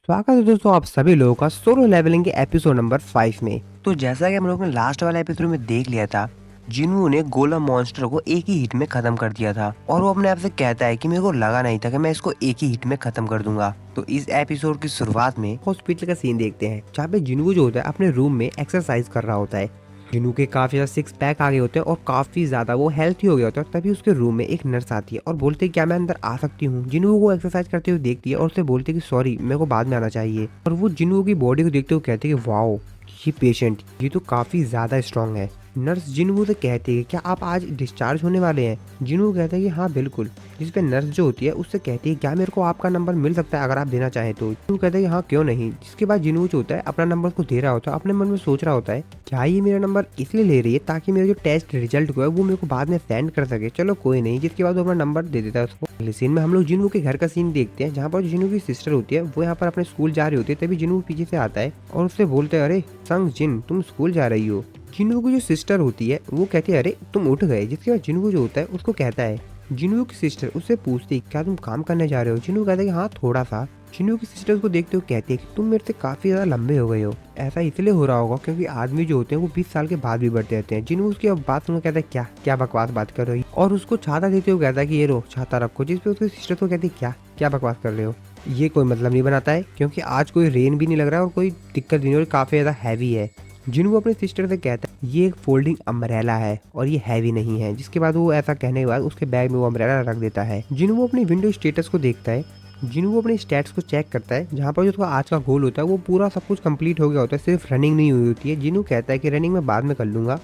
स्वागत है दोस्तों आप सभी लोगों का सोलो लेवलिंग के एपिसोड नंबर 5 में। तो जैसा कि हम लोगों ने लास्ट वाला एपिसोड में देख लिया था, जिन्हों ने गोला मॉन्स्टर को एक ही हिट में खत्म कर दिया था और वो अपने आप से कहता है कि मेरे को लगा नहीं था कि मैं इसको एक ही हिट में खत्म कर दूंगा। तो इस एपिसोड की शुरुआत में हॉस्पिटल का सीन देखते हैं जहाँ पे जिन्हों जो होता है अपने रूम में एक्सरसाइज कर रहा होता है। जिन्हों के काफी ज्यादा 6 पैक आ गए होते हैं और काफी ज्यादा वो हेल्थी हो गया होता है। तभी उसके रूम में एक नर्स आती है और बोलते हैं क्या मैं अंदर आ सकती हूँ। जिन्हों को एक्सरसाइज करते हुए देखती है और उससे बोलते हैं कि सॉरी मेरे को बाद में आना चाहिए। और वो जिन्हों की बॉडी को देखते हुए कहते हैं कि वाओ ये पेशेंट ये तो काफी ज्यादा स्ट्रांग है। नर्स जिन्हों से कहती है क्या आप आज डिस्चार्ज होने वाले हैं। जिन्हों कहता है कि हाँ बिल्कुल। जिस पे नर्स जो होती है उससे कहती है क्या मेरे को आपका नंबर मिल सकता है अगर आप देना चाहें तो। जिन्हों कहता है कि हाँ क्यों नहीं। जिसके बाद जिन्हों जो होता है अपना नंबर उसको दे रहा होता है, अपने मन में सोच रहा होता है क्या ये मेरा नंबर इसलिए ले रही है ताकि मेरा जो टेस्ट रिजल्ट को है वो मेरे को बाद में सेंड कर सके। चलो कोई नहीं। जिसके बाद वो अपना नंबर दे देता है उसको। अगले सीन में हम लोग जिन्हों के घर का सीन देखते हैं जहाँ पर जिन्हों की सिस्टर होती है वो यहाँ पर अपने स्कूल जा रही होती है। तभी जिन्हों पीछे से आता है और उससे बोलते हैं अरे संग जिन तुम स्कूल जा रही हो। जिन्हों की जो सिस्टर होती है वो कहती है अरे तुम उठ गए। जिसके बाद जिन्हों जो होता है उसको कहता है जिन्हों की सिस्टर उससे पूछती क्या तुम काम करने जा रहे हो। जिन्हों कहता है कि हाँ थोड़ा सा। जिन्हों की सिस्टर उसको देखते हुए कहती है कि तुम मेरे से काफी ज्यादा लंबे हो गए हो। ऐसा इसलिए हो रहा होगा क्योंकि आदमी जो होते हैं वो 20 साल के बाद भी बढ़ते रहते हैं। जिन्हों उसकी अब बात सुनकर कहता है क्या क्या बकवास बात कर रही हो और उसको छाता देते हुए कहता है कि ये रो छाता रखो। जिसपे उसकी सिस्टर को कहती है क्या क्या बकवास कर रहे हो। ये कोई मतलब नहीं बनाता है क्योंकि आज कोई रेन भी नहीं लग रहा है और कोई दिक्कत भी नहीं और काफी ज्यादा हैवी है। जिन्हों अपने सिस्टर से कहता है ये एक फोल्डिंग अम्ब्रेला है और ये हैवी नहीं है। जिसके बाद वो ऐसा कहने के बाद उसके बैग में वो अम्ब्रेला रख देता है। जिन्हों वो अपनी विंडो स्टेटस को देखता है, जिन्हों वो अपने स्टैट्स को चेक करता है जहाँ पर जो उसका आज का गोल होता है वो पूरा सब कुछ कंप्लीट हो गया होता है, सिर्फ रनिंग नहीं हुई होती है। जिन्हों कहता है कि रनिंग में बाद में कर लूंगा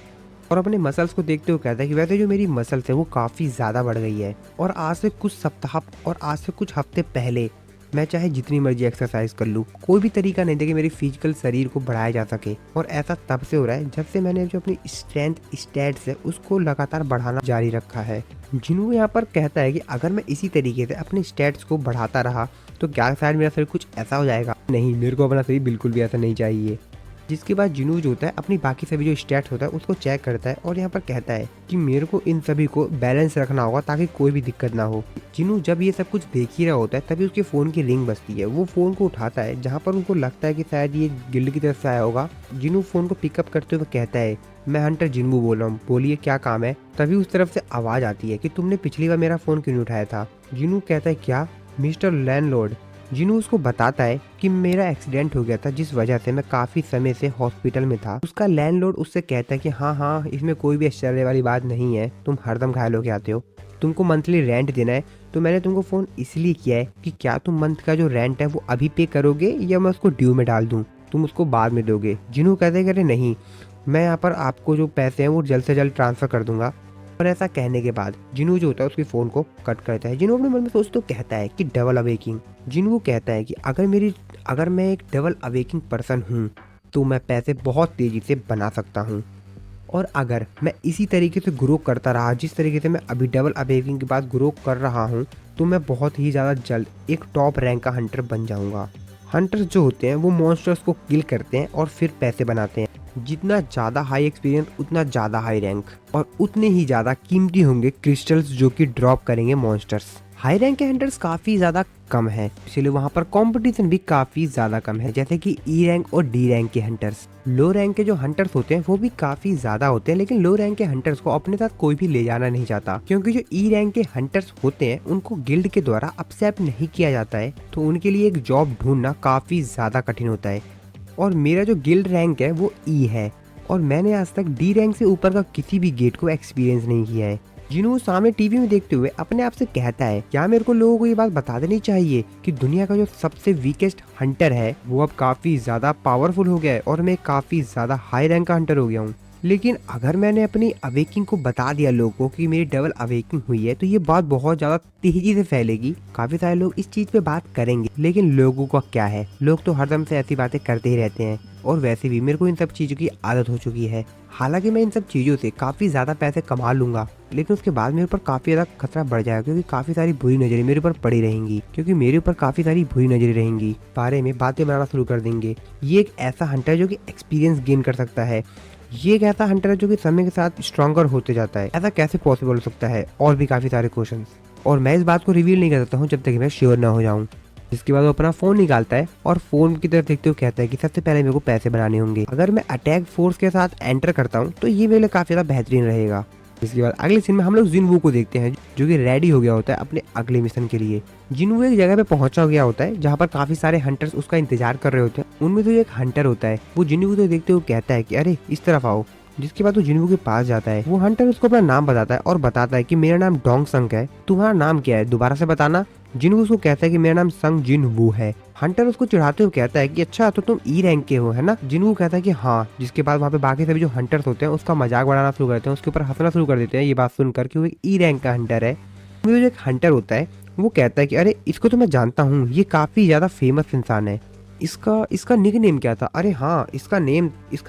और अपने मसल्स को देखते हुए कहता है कि वैसे जो मेरी मसल्स है वो काफ़ी ज़्यादा बढ़ गई है और आज से कुछ सप्ताह और आज से कुछ हफ्ते पहले मैं चाहे जितनी मर्जी एक्सरसाइज कर लूँ कोई भी तरीका नहीं था कि मेरी फिजिकल शरीर को बढ़ाया जा सके। और ऐसा तब से हो रहा है जब से मैंने जो अपनी स्ट्रेंथ स्टैट्स है उसको लगातार बढ़ाना जारी रखा है। जिन्हों यहाँ पर कहता है कि अगर मैं इसी तरीके से अपने स्टैट्स को बढ़ाता रहा तो क्या शायद मेरा शरीर कुछ ऐसा हो जाएगा। नहीं, मेरे को अपना शरीर बिल्कुल भी ऐसा नहीं चाहिए। जिसके बाद जिन्हों जो होता है अपनी बाकी सभी जो स्टैट्स होता है उसको चेक करता है और यहाँ पर कहता है कि मेरे को इन सभी को बैलेंस रखना होगा ताकि कोई भी दिक्कत ना हो। जिन्हों जब ये सब कुछ देख ही रहा होता है तभी उसके फ़ोन की रिंग बजती है। वो फ़ोन को उठाता है जहाँ पर उनको लगता है कि शायद ये गिल्ड की तरफ से आया होगा। जिन्हों फ़ोन को पिकअप करते हुए कहता है मैं हंटर जिन्नू बोल रहा हूँ, बोलिए क्या काम है। तभी उस तरफ से आवाज़ आती है कि तुमने पिछली बार मेरा फ़ोन क्यों नहीं उठाया था। जिन्हों कहता है क्या मिस्टर लैंडलॉर्ड। जिन्हों उसको बताता है कि मेरा एक्सीडेंट हो गया था जिस वजह से मैं काफ़ी समय से हॉस्पिटल में था। उसका लैंडलॉर्ड उससे कहता है कि हाँ हाँ इसमें कोई भी आश्चर्य वाली बात नहीं है, तुम हरदम घायल होके आते हो, तुमको मंथली रेंट देना है। तो मैंने तुमको फ़ोन इसलिए किया है कि क्या तुम मंथ का जो रेंट है वो अभी पे करोगे या मैं उसको ड्यू में डाल दूँ, तुम उसको बाद में दोगे। जिन्हों कहते हैं कि अरे नहीं, मैं यहाँ पर आपको जो पैसे हैं वो जल्द से जल्द ट्रांसफ़र कर दूंगा। और ऐसा कहने के बाद जिन्हों जो होता है उसके फ़ोन को कट करता है। जिन्हों अपने मन में सोचते तो कहता है कि डबल अवेकिंग। जिन्हों कहता है कि अगर मैं एक डबल अवेकिंग पर्सन हूँ तो मैं पैसे बहुत तेज़ी से बना सकता हूँ और अगर मैं इसी तरीके से ग्रो करता रहा जिस तरीके से मैं अभी डबल अवेकिंग के बाद ग्रो कर रहा हूँ तो मैं बहुत ही ज़्यादा जल्द एक टॉप रैंक का हंटर बन जाऊँगा। हंटर्स जो होते हैं वो मॉन्स्टर्स को किल करते हैं और फिर पैसे बनाते हैं। जितना ज़्यादा हाई एक्सपीरियंस उतना ज़्यादा हाई रैंक और उतने ही ज़्यादा कीमती होंगे क्रिस्टल्स जो कि ड्रॉप करेंगे मॉन्स्टर्स। हाई रैंक के हंटर्स काफ़ी ज़्यादा कम है इसलिए वहाँ पर कंपटीशन भी काफ़ी ज़्यादा कम है, जैसे कि ई रैंक और डी रैंक के हंटर्स। लो रैंक के जो हंटर्स होते हैं वो भी काफ़ी ज़्यादा होते हैं लेकिन लो रैंक के हंटर्स को अपने साथ कोई भी ले जाना नहीं चाहता क्योंकि जो ई रैंक के हंटर्स होते हैं उनको गिल्ड के द्वारा एक्सेप्ट नहीं किया जाता है तो उनके लिए एक जॉब ढूंढना काफ़ी ज़्यादा कठिन होता है। और मेरा जो गिल्ड रैंक है वो ई है और मैंने आज तक डी रैंक से ऊपर का किसी भी गेट को एक्सपीरियंस नहीं किया है। जिन्हों सामने टीवी में देखते हुए अपने आप से कहता है क्या मेरे को लोगों को ये बात बता देनी चाहिए कि दुनिया का जो सबसे वीकेस्ट हंटर है वो अब काफ़ी ज़्यादा पावरफुल हो गया है और मैं काफ़ी ज़्यादा हाई रैंक का हंटर हो गया हूँ। लेकिन अगर मैंने अपनी अवेकिंग को बता दिया लोगों को कि मेरी डबल अवेकिंग हुई है तो ये बात बहुत ज़्यादा तेजी से फैलेगी। काफ़ी सारे लोग इस चीज़ पे बात करेंगे लेकिन लोगों का क्या है, लोग तो हरदम से ऐसी बातें करते ही रहते हैं और वैसे भी मेरे को इन सब चीज़ों की आदत हो चुकी है। हालांकि मैं इन सब चीज़ों से काफ़ी ज़्यादा पैसे कमा लूँगा लेकिन उसके बाद मेरे ऊपर काफ़ी ज़्यादा खतरा बढ़ जाएगा क्योंकि काफ़ी सारी बुरी नज़रें मेरे ऊपर पड़ी रहेंगी बारे में बातें बनाना शुरू कर देंगे। ये एक ऐसा हंटर है जो कि एक्सपीरियंस गेन कर सकता है, ये एक ऐसा हंटर है जो कि समय के साथ स्ट्रॉन्गर होते जाता है। ऐसा कैसे पॉसिबल हो सकता है और भी काफ़ी सारे क्वेश्चंस। और मैं इस बात को रिवील नहीं कर सकता हूँ जब तक मैं श्योर ना हो जाऊँ। जिसके बाद वो अपना फोन निकालता है और फोन की तरफ देखते हुए कहता है कि सबसे पहले मेरे को पैसे बनाने होंगे, अगर मैं अटैक फोर्स के साथ एंटर करता हूँ तो ये मेरे लिए काफी ज्यादा बेहतरीन रहेगा। इसके बाद अगले सीन में हम लोग जिनवू को देखते हैं जो कि रेडी हो गया होता है अपने अगले मिशन के लिए। जिनवू एक जगह पे पहुंचा गया होता है जहाँ पर काफी सारे हंटर्स उसका इंतजार कर रहे होते हैं। उनमें तो एक हंटर होता है, वो जिनवू को देखते हुए कहता है कि अरे इस तरफ आओ। जिसके बाद वो जिनवू के पास जाता है। वो हंटर उसको अपना नाम बताता है और बताता है कि मेरा नाम डोंग संग है, तुम्हारा नाम क्या है दोबारा से बताना। जिनवू उसको कहता है कि मेरा नाम संग जिन वू है। हंटर उसको चिढ़ाते हुए कहता है कि अच्छा तो तुम ई रैंक के हो है ना। जिनवू कहता है कि हाँ। जिसके बाद वहाँ पे बाकी सभी जो हंटर्स होते हैं उसका मजाक बढ़ाना शुरू करते हैं, उसके ऊपर हंसना शुरू कर देते हैं ये बात सुनकर कि वो एक ई रैंक का हंटर है। जो एक हंटर होता है वो कहता है कि अरे इसको तो मैं जानता हूँ, ये काफी ज्यादा फेमस इंसान है। इसका निक नेम क्या था? अरे हाँ, इसका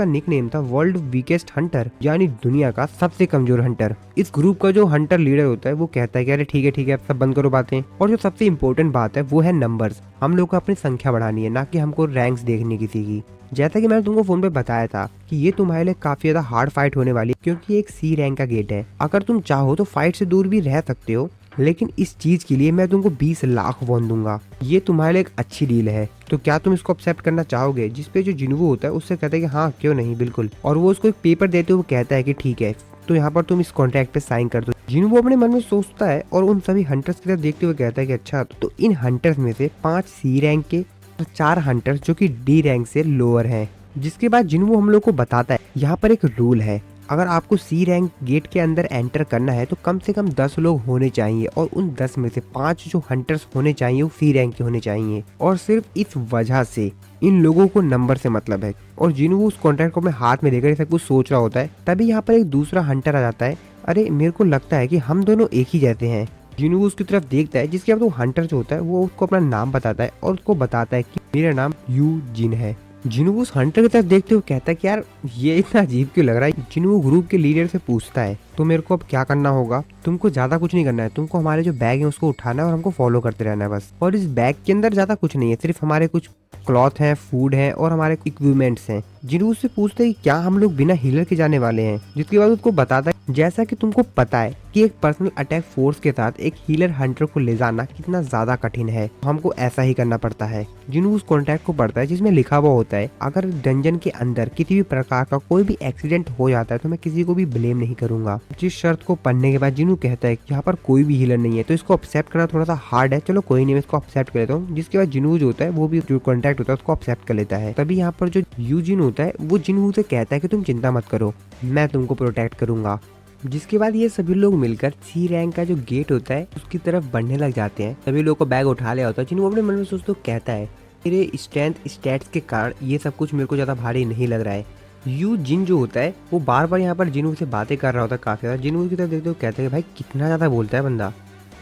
निक नेम था वर्ल्ड वीकेस्ट हंटर, यानी दुनिया का सबसे कमजोर हंटर। इस ग्रुप का जो हंटर लीडर होता है वो कहता है कि अरे ठीक है अब सब बंद करो बातें, और जो सबसे इम्पोर्टेंट बात है वो है नंबर्स। हम लोग को अपनी संख्या बढ़ानी है, ना कि हमको रैंक्स देखनी किसी की। जैसा कि मैंने तुमको फोन पे बताया था कि ये तुम्हारे लिए काफी ज्यादा हार्ड फाइट होने वाली है, क्योंकि एक सी रैंक का गेट है। अगर तुम चाहो तो फाइट से दूर भी रह सकते हो, लेकिन इस चीज के लिए मैं तुमको 20 लाख वॉन दूंगा। ये तुम्हारे लिए एक अच्छी डील है, तो क्या तुम इसको एक्सेप्ट करना चाहोगे? जिसपे जो जिनवू होता है उससे कहता है कि हाँ क्यों नहीं, बिल्कुल। और वो उसको एक पेपर देते हुए कहता है कि ठीक है, तो यहाँ पर तुम इस कॉन्ट्रैक्ट पे साइन कर दो। जिनवू अपने मन में सोचता है और उन सभी हंटर्स की तरफ देखते हुए कहता है कि अच्छा तो इन हंटर्स में से 5 सी रैंक के और 4 हंटर्स जो कि डी रैंक से लोअर हैं। जिसके बाद जिनवू हम लोग को बताता है यहाँ पर एक रूल है, अगर आपको सी रैंक गेट के अंदर एंटर करना है तो कम से कम 10 लोग होने चाहिए, और उन 10 में से 5 जो हंटर्स होने चाहिए वो सी रैंक के होने चाहिए। और सिर्फ इस वजह से इन लोगों को नंबर से मतलब है। और जिनवू उस कॉन्ट्रैक्ट को अपने हाथ में लेकर सब कुछ सोच रहा होता है, तभी यहाँ पर एक दूसरा हंटर आ जाता है। अरे मेरे को लगता है कि हम दोनों एक ही जैसे हैं। जिनवू उसकी तरफ देखता है, जिसके बाद वो हंटर जो होता है वो उसको अपना नाम बताता है और उसको बताता है कि मेरा नाम यू जिन है। जिनवू उस हंटर की तरफ देखते हुए कहता है कि यार ये इतना अजीब क्यों लग रहा है। जिनवू ग्रुप के लीडर से पूछता है तो मेरे को अब क्या करना होगा? तुमको ज्यादा कुछ नहीं करना है, तुमको हमारे जो बैग है उसको उठाना है और हमको फॉलो करते रहना है बस। और इस बैग के अंदर ज्यादा कुछ नहीं है, सिर्फ हमारे कुछ क्लॉथ है, फूड है और हमारे इक्विपमेंट्स हैं। जिनवू उससे पूछते हैं कि क्या हम लोग बिना हीलर के जाने वाले हैं? जिसके बाद उसको बताता है जैसा कि तुमको पता है कि एक पर्सनल अटैक फोर्स के साथ एक हीलर हंटर को ले जाना कितना ज्यादा कठिन है, हमको ऐसा ही करना पड़ता है। जिनवू उस कॉन्ट्रैक्ट को पढ़ता है जिसमें लिखा हुआ होता है अगर डंजन के अंदर किसी भी प्रकार का कोई भी एक्सीडेंट हो जाता है तो मैं किसी को भी ब्लेम नहीं करूंगा। जिस शर्त को पढ़ने के बाद जिनवू कहता है कि यहाँ पर कोई भी हीलर नहीं है, तो इसको एक्सेप्ट करना थोड़ा सा हार्ड है, चलो कोई नहीं मैं इसको एक्सेप्ट कर लेता हूँ। जिसके बाद जिनवू जो होता है वो भी जो कॉन्ट्रैक्ट होता है उसको एक्सेप्ट कर लेता है। तभी यहाँ पर जो यूजिन होता है वो जिनवू से कहता है कि तुम चिंता मत करो, मैं तुमको प्रोटेक्ट करूंगा। जिसके बाद ये सभी लोग मिलकर सी रैंक का जो गेट होता है उसकी तरफ बढ़ने लग जाते हैं। सभी लोग को बैग उठा लिया होता है। जिनवू अपने मन में सोचते कहता है मेरे स्ट्रेंथ स्टैट्स के कारण ये सब कुछ मेरे को ज्यादा भारी नहीं लग रहा है। यू जिन जो होता है वो बार बार यहाँ पर जिनवू से बातें कर रहा होता है काफी ज्यादा। जिनवू की तरफ देखते हुए कहते हैं भाई कितना ज्यादा बोलता है बंदा।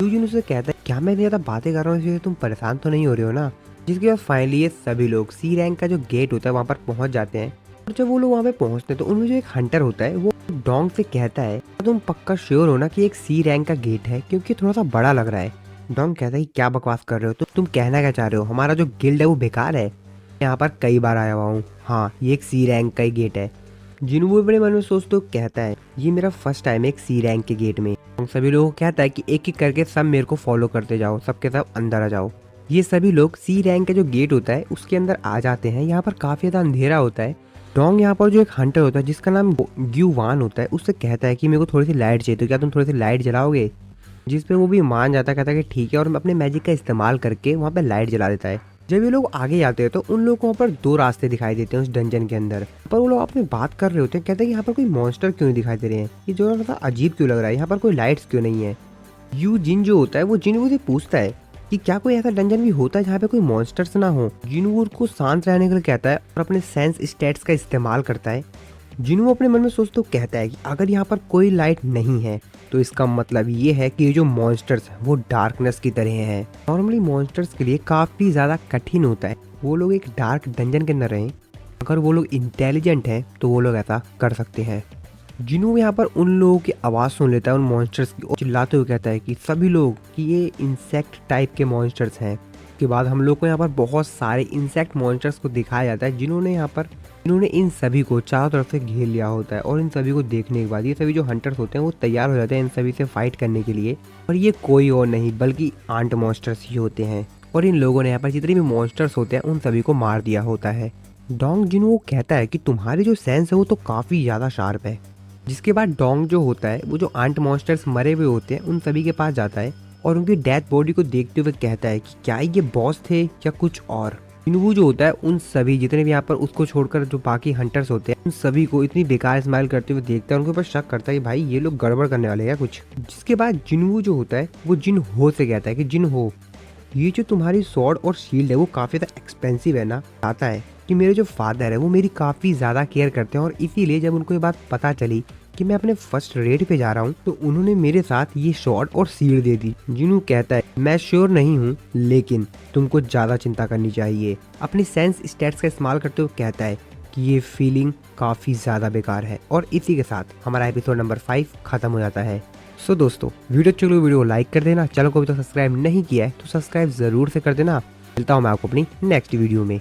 यू जिन उसे कहता है क्या मैं ज्यादा बातें कर रहा हूँ इसलिए तुम परेशान तो नहीं हो रहे हो ना। जिसके बाद फाइनली ये सभी लोग सी रैंक का जो गेट होता है वहाँ पर पहुंच जाते हैं। और जब वो लोग वहाँ पे पहुंचते हैं तो उनमें जो एक हंटर होता है वो डोंग से कहता है तुम पक्का श्योर हो ना कि एक सी रैंक का गेट है, क्योंकि थोड़ा सा बड़ा लग रहा है। डोंग कहता है कि क्या बकवास कर रहे हो, तो तुम कहना क्या चाह रहे हो, हमारा जो गिल्ड है वो बेकार है, यहाँ पर कई बार आया हुआ हूँ, हाँ ये एक सी रैंक का ही गेट है। जिनवू बड़े मन में सोचते तो कहता है ये मेरा फर्स्ट टाइम है एक सी रैंक के गेट में। सभी लोगों को कहता है कि एक एक करके सब मेरे को फॉलो करते जाओ, सबके सब अंदर आ जाओ। ये सभी लोग सी रैंक का जो गेट होता है उसके अंदर आ जाते हैं। यहाँ पर काफी ज्यादा अंधेरा होता है। डोंग यहाँ पर जो एक हंटर होता है जिसका नाम ग्यूवान होता है उससे कहता है कि मेरे को थोड़ी सी लाइट चाहिए, तो क्या तुम थोड़ी सी लाइट जलाओगे? जिस पे वो भी मान जाता है, कहता है कि ठीक है, और अपने मैजिक का इस्तेमाल करके वहाँ पे लाइट जला देता है। जब ये लोग आगे जाते हैं तो उन लोगों को वहाँ पर 2 रास्ते दिखाई देते हैं उस डंजन के अंदर। पर वो लोग आपस में बात कर रहे होते हैं, कहते हैं कि यहाँ पर कोई मॉन्स्टर क्यों नहीं दिखाई दे रहे हैं, ये जो सा अजीब क्यों लग रहा है, यहाँ पर कोई लाइट्स क्यों नहीं है। यू जिन जो होता है वो जिनवू से पूछता है कि क्या कोई ऐसा डंजन भी होता है जहाँ पे कोई मॉन्स्टर्स ना हो। जिनवू को शांत रहने के लिए कहता है और अपने सेंस स्टेट्स का इस्तेमाल करता है। जिनवू अपने मन में सोचते कहता है कि अगर यहाँ पर कोई लाइट नहीं है तो इसका मतलब ये है कि ये जो मॉन्स्टर्स हैं वो डार्कनेस की तरह हैं। नॉर्मली मॉन्स्टर्स के लिए काफी ज्यादा कठिन होता है वो लोग एक डार्क डंजन के अंदर रहें। अगर वो लोग इंटेलिजेंट हैं तो वो लोग ऐसा कर सकते हैं। जिनवू यहाँ पर उन लोगों की आवाज़ सुन लेता है उन मॉन्स्टर्स की, और चिल्लाते हुए कहता है कि सभी लोग कि ये इंसेक्ट टाइप के मॉन्स्टर्स हैं। के बाद हम लोग को यहाँ पर बहुत सारे इंसेक्ट मॉन्स्टर्स को दिखाया जाता है जिन्होंने इन सभी को चारों तरफ से घेर लिया होता है। और इन सभी को देखने के बाद ये सभी जो हंटर्स होते हैं वो तैयार हो जाते हैं इन सभी से फाइट करने के लिए। और ये कोई और नहीं बल्कि आंट मॉन्स्टर्स ही होते हैं। और इन लोगों ने यहाँ पर जितने भी मॉन्स्टर्स होते हैं उन सभी को मार दिया होता है। डोंग जिन्हों कहता है कि तुम्हारी जो सेंस है वो तो काफी ज्यादा शार्प है। जिसके बाद डोंग जो होता है वो जो आंट मॉन्स्टर्स मरे हुए होते हैं उन सभी के पास जाता है और उनकी डेथ बॉडी को देखते हुए कहता है कि क्या ये बॉस थे या कुछ और। जिनवू जो होता है उन सभी जितने भी यहाँ पर उसको छोड़कर जो बाकी हंटर्स होते हैं उन सभी को इतनी बेकार स्माइल करते हुए देखता है, उनके ऊपर शक करता है कि भाई ये लोग गड़बड़ करने वाले हैं कुछ। जिसके बाद जिनवू जो होता है वो जिन हो से कहता है कि जिन हो, ये जो तुम्हारी स्वॉर्ड और शील्ड है वो काफी ज्यादा एक्सपेंसिव है ना। आता है कि मेरे जो फादर है वो मेरी काफी ज्यादा केयर करते हैं और इसीलिए जब उनको ये बात पता चली कि मैं अपने फर्स्ट रेड पे जा रहा हूँ तो उन्होंने मेरे साथ ये शॉर्ट और शील्ड दे दी। जिनू कहता है मैं श्योर नहीं हूँ लेकिन तुमको ज्यादा चिंता करनी चाहिए। अपनी सेंस स्टैट्स का इस्तेमाल करते हुए कहता है कि ये फीलिंग काफी ज्यादा बेकार है। और इसी के साथ हमारा एपिसोड नंबर 5 खत्म हो जाता है। सो दोस्तों वीडियो अच्छी लगी वीडियो को लाइक कर देना, चैनल को अभी तक सब्सक्राइब नहीं किया है तो सब्सक्राइब जरूर से कर देना। मिलता हूँ मैं आपको अपनी नेक्स्ट वीडियो में।